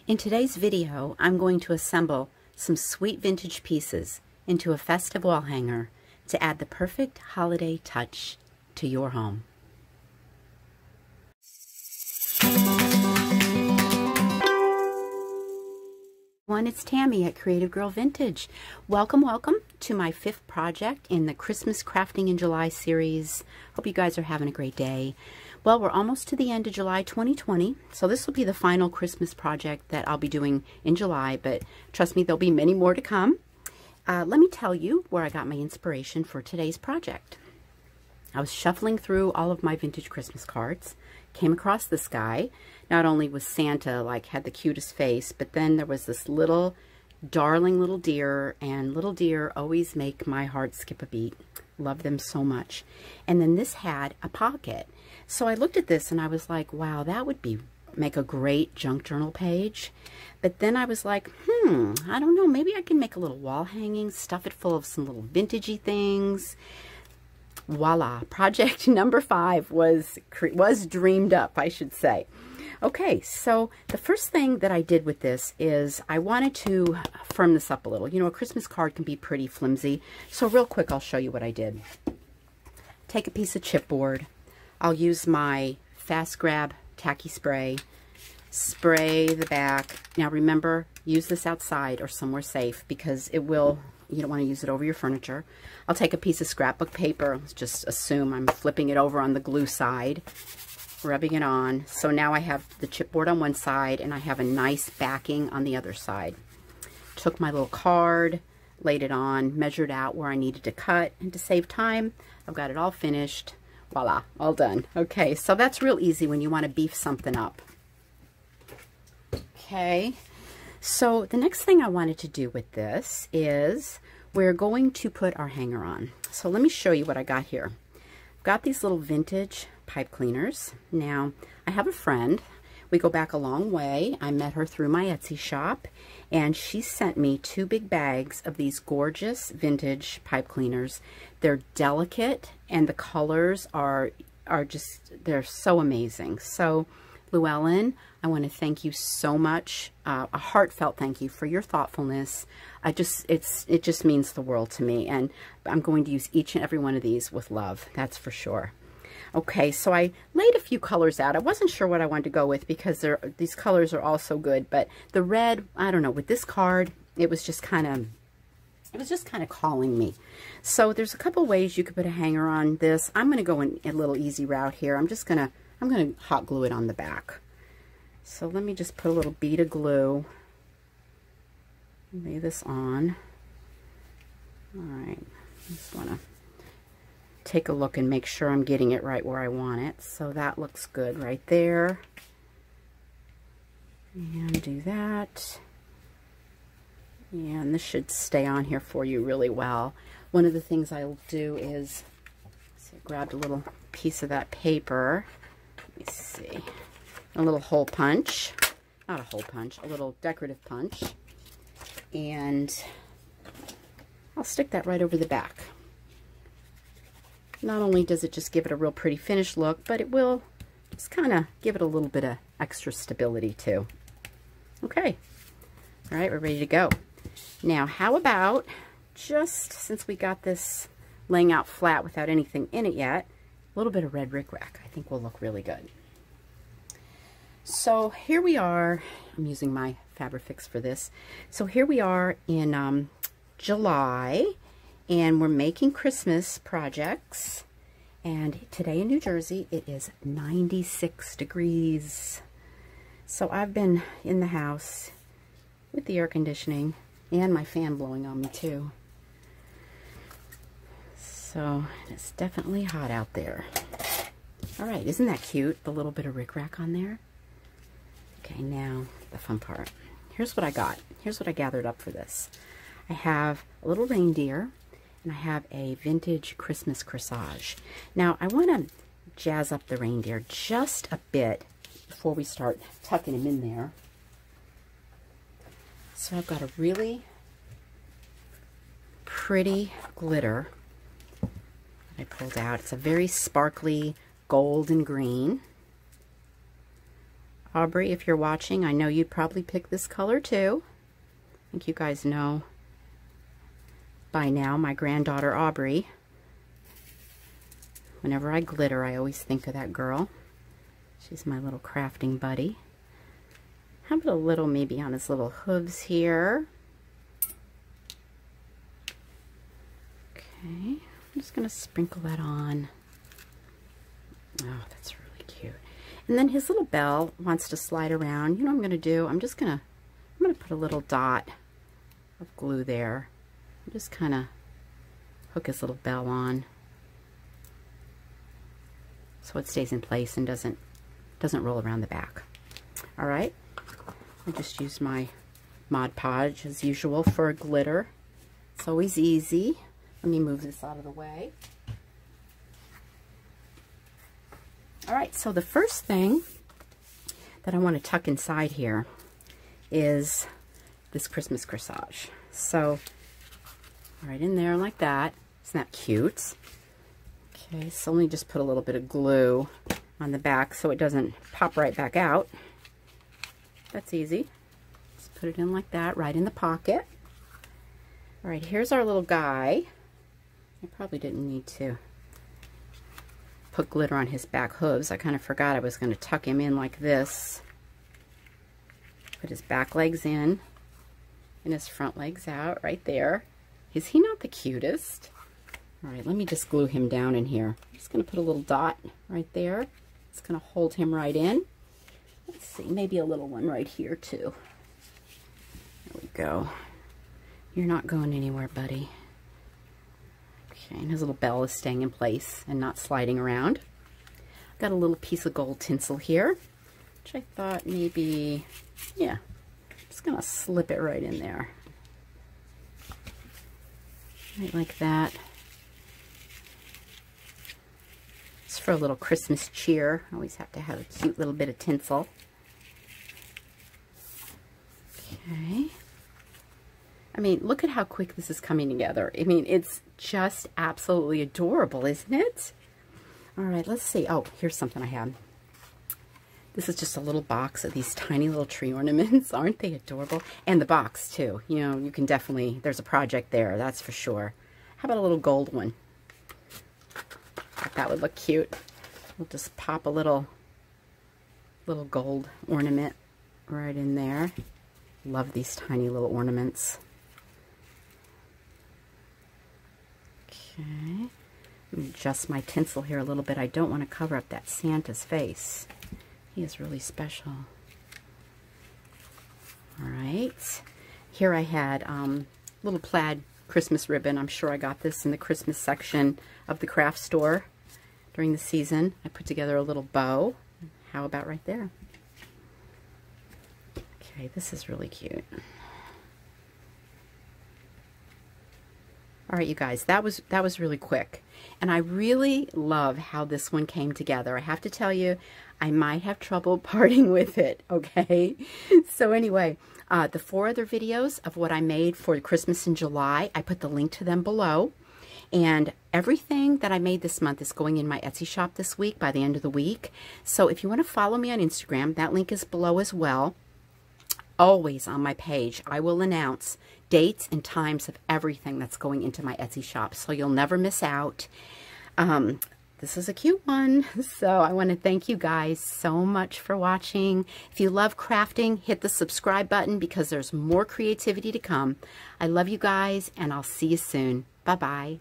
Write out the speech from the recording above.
In today's video, I'm going to assemble some sweet vintage pieces into a festive wall hanger to add the perfect holiday touch to your home. It's Tammy at Creative Girl Vintage. Welcome to my 5th project in the Christmas Crafting in July series. Hope you guys are having a great day. Well, we're almost to the end of July 2020, so this will be the final Christmas project that I'll be doing in July, but trust me, there'll be many more to come. Let me tell you where I got my inspiration for today's project. I was shuffling through all of my vintage Christmas cards, came across this guy. Not only was Santa, had the cutest face, but then there was this little, darling little deer, and little deer always make my heart skip a beat. Love them so much. And then this had a pocket. So I looked at this and I was like, wow, that would make a great junk journal page. But then I was like, I don't know, maybe I can make a little wall hanging, stuff it full of some little vintagey things. Voila, project number 5 was dreamed up, I should say. Okay, so the first thing that I did with this is I wanted to firm this up a little. You know, a Christmas card can be pretty flimsy. So real quick, I'll show you what I did. Take a piece of chipboard. I'll use my Fast Grab tacky spray. Spray the back. Now remember, use this outside or somewhere safe because you don't want to use it over your furniture. I'll take a piece of scrapbook paper. Let's just assume I'm flipping it over on the glue side, rubbing it on. So now I have the chipboard on one side and I have a nice backing on the other side. Took my little card, laid it on, measured out where I needed to cut, and to save time, I've got it all finished. Voila, all done. Okay, so that's real easy when you want to beef something up. Okay, so the next thing I wanted to do with this is we're going to put our hanger on. So let me show you what I got here. I've got these little vintage pipe cleaners. Now, I have a friend. We go back a long way. I met her through my Etsy shop, and she sent me 2 big bags of these gorgeous vintage pipe cleaners. They're delicate, and the colors are just, they're so amazing. So, Llewellyn, I want to thank you so much, a heartfelt thank you for your thoughtfulness. It just means the world to me, and I'm going to use each and every one of these with love, that's for sure. Okay, so I laid a few colors out. I wasn't sure what I wanted to go with because these colors are all so good, but the red, I don't know, with this card, it was just kind of calling me. So there's a couple ways you could put a hanger on this. I'm going to go in a little easy route here. I'm going to hot glue it on the back. So let me just put a little bead of glue. Lay this on. All right, just want to take a look and make sure I'm getting it right where I want it. So that looks good right there. And do that. And this should stay on here for you really well. One of the things I'll do is, I grabbed a little piece of that paper. Let me see. A little hole punch. Not a hole punch, a little decorative punch. And I'll stick that right over the back. Not only does it just give it a real pretty finished look, but it will just kind of give it a little bit of extra stability too. Okay. All right, we're ready to go. Now, how about, just since we got this laying out flat without anything in it yet, a little bit of red rickrack. I think will look really good. So here we are. I'm using my Fabrifix for this. So here we are in July. And we're making Christmas projects. And today in New Jersey, it is 96 degrees. So I've been in the house with the air conditioning and my fan blowing on me too. So it's definitely hot out there. All right, isn't that cute? The little bit of rickrack on there. Okay, now the fun part. Here's what I got. Here's what I gathered up for this. I have a little reindeer. And I have a vintage Christmas corsage. Now, I want to jazz up the reindeer just a bit before we start tucking him in there. So I've got a really pretty glitter that I pulled out. It's a very sparkly gold and green. Aubrey, if you're watching, I know you'd probably pick this color too. I think you guys know by now my granddaughter Aubrey. Whenever I glitter, I always think of that girl. She's my little crafting buddy. How about a little maybe on his little hooves here? Okay, I'm just going to sprinkle that on. Oh, that's really cute. And then his little bell wants to slide around. You know what I'm going to do? I'm going to put a little dot of glue there. I'm just kind of hook his little bell on so it stays in place and doesn't roll around the back. All right. I just used my Mod Podge as usual for glitter. It's always easy. Let me move this out of the way. All right, so the first thing that I want to tuck inside here is this Christmas corsage. So right in there like that. Isn't that cute? Okay, so let me just put a little bit of glue on the back so it doesn't pop right back out. That's easy. Just put it in like that, right in the pocket. All right, here's our little guy. I probably didn't need to put glitter on his back hooves. I kind of forgot I was going to tuck him in like this. Put his back legs in and his front legs out right there. Is he not the cutest? All right, let me just glue him down in here. I'm just going to put a little dot right there. It's going to hold him right in. Let's see, maybe a little one right here too. There we go. You're not going anywhere, buddy. Okay, and his little bell is staying in place and not sliding around. I've got a little piece of gold tinsel here, which I thought maybe, yeah, I'm just going to slip it right in there. Right like that. It's for a little Christmas cheer. I always have to have a cute little bit of tinsel. Okay. I mean, look at how quick this is coming together. I mean, it's just absolutely adorable, isn't it? All right, let's see. Oh, here's something I have. This is just a little box of these tiny little tree ornaments. Aren't they adorable? And the box, too. You know, you can definitely, there's a project there, that's for sure. How about a little gold one? That would look cute. We'll just pop a little gold ornament right in there. Love these tiny little ornaments. Okay. Let me adjust my tinsel here a little bit. I don't want to cover up that Santa's face. He is really special. All right. Here I had little plaid Christmas ribbon. I'm sure I got this in the Christmas section of the craft store during the season. I put together a little bow. How about right there? Okay, this is really cute. All right, you guys, that was really quick. And I really love how this one came together. I have to tell you, I might have trouble parting with it, okay? So anyway, the 4 other videos of what I made for Christmas in July, I put the link to them below. And everything that I made this month is going in my Etsy shop this week by the end of the week. So if you want to follow me on Instagram, that link is below as well. Always on my page, I will announce dates and times of everything that's going into my Etsy shop, so you'll never miss out. This is a cute one, so I want to thank you guys so much for watching. If you love crafting, hit the subscribe button because there's more creativity to come. I love you guys, and I'll see you soon. Bye-bye.